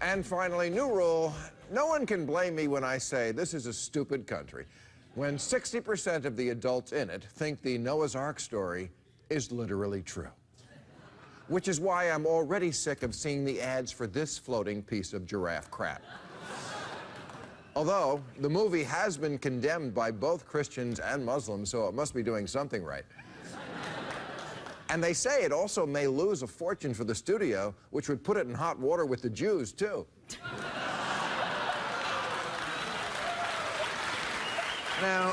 And finally, new rule, no one can blame me when I say this is a stupid country, when 60% of the adults in it think the Noah's Ark story is literally true. Which is why I'm already sick of seeing the ads for this floating piece of giraffe crap. Although, the movie has been condemned by both Christians and Muslims, so it must be doing something right. And they say it also may lose a fortune for the studio, which would put it in hot water with the Jews, too. Now,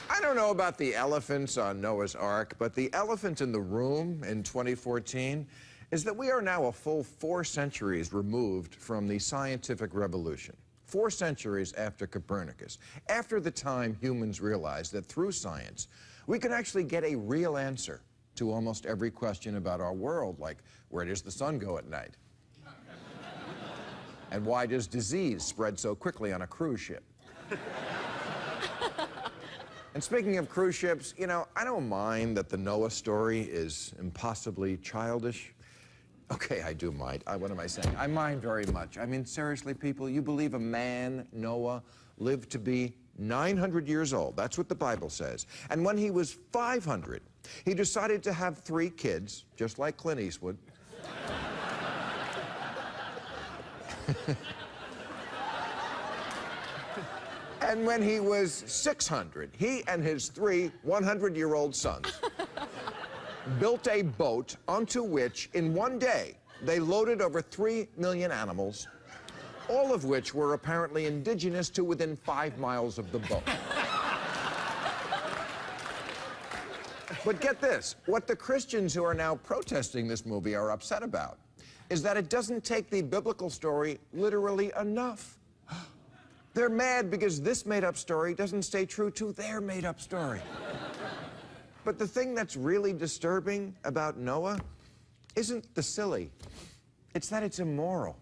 I don't know about the elephants on Noah's Ark, but the elephant in the room in 2014 is that we are now a full 4 centuries removed from the scientific revolution. 4 centuries after Copernicus, after the time humans realized that through science, we can actually get a real answer to almost every question about our world, like where does the sun go at night? And why does disease spread so quickly on a cruise ship? And speaking of cruise ships, you know, I don't mind that the Noah story is impossibly childish. Okay, I do mind. What am I saying? I mind very much. I mean, seriously, people, you believe a man, Noah, lived to be 900 years old. That's what the Bible says. And when he was 500, he decided to have 3 kids, just like Clint Eastwood. And when he was 600, he and his 3 100-year-old sons built a boat onto which, in one day, they loaded over 3 million animals, all of which were apparently indigenous to within 5 miles of the boat. But get this, what the Christians who are now protesting this movie are upset about is that it doesn't take the biblical story literally enough. They're mad because this made-up story doesn't stay true to their made-up story. But the thing that's really disturbing about Noah isn't the silly. It's that it's immoral.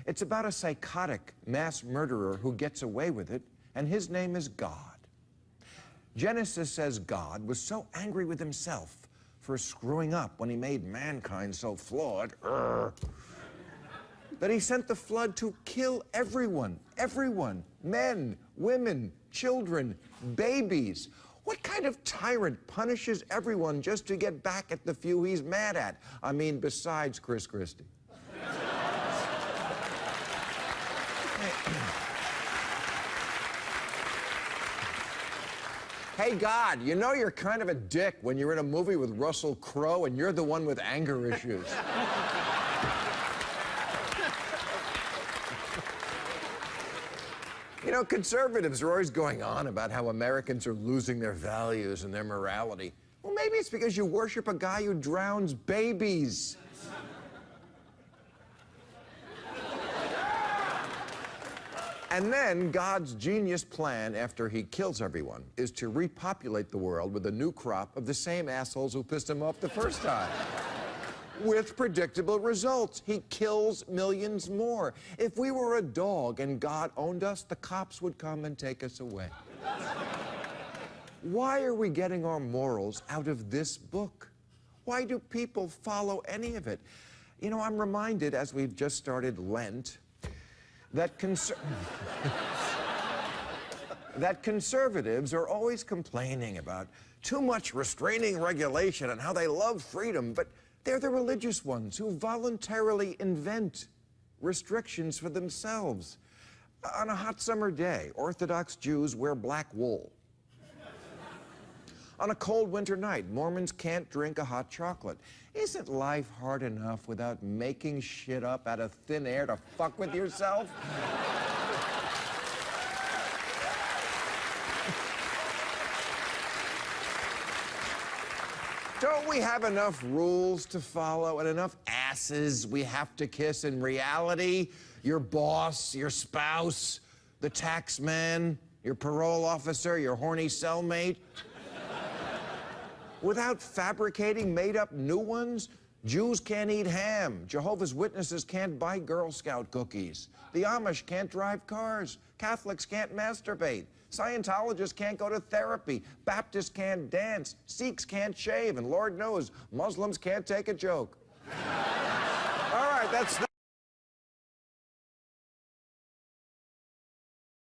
It's about a psychotic mass murderer who gets away with it, and his name is God. Genesis says God was so angry with himself for screwing up when he made mankind so flawed, that he sent the flood to kill everyone, men, women, children, babies. What kind of tyrant punishes everyone just to get back at the few he's mad at? I mean, besides Chris Christie. Hey, God, you know you're kind of a dick when you're in a movie with Russell Crowe and you're the one with anger issues. You know, conservatives are always going on about how Americans are losing their values and their morality. Well, maybe it's because you worship a guy who drowns babies. And then God's genius plan after he kills everyone is to repopulate the world with a new crop of the same assholes who pissed him off the first time. With predictable results. He kills millions more. If we were a dog and God owned us, the cops would come and take us away. Why are we getting our morals out of this book? Why do people follow any of it? You know, I'm reminded, as we've just started Lent, that conservatives are always complaining about too much restraining regulation and how they love freedom, but they're the religious ones who voluntarily invent restrictions for themselves. On a hot summer day, Orthodox Jews wear black wool. On a cold winter night, Mormons can't drink a hot chocolate. Isn't life hard enough without making shit up out of thin air to fuck with yourself? Don't we have enough rules to follow and enough asses we have to kiss in reality? Your boss, your spouse, the tax man, your parole officer, your horny cellmate? Without fabricating made-up new ones? Jews can't eat ham. Jehovah's Witnesses can't buy Girl Scout cookies. The Amish can't drive cars. Catholics can't masturbate. Scientologists can't go to therapy. Baptists can't dance. Sikhs can't shave. And Lord knows, Muslims can't take a joke. right, that's...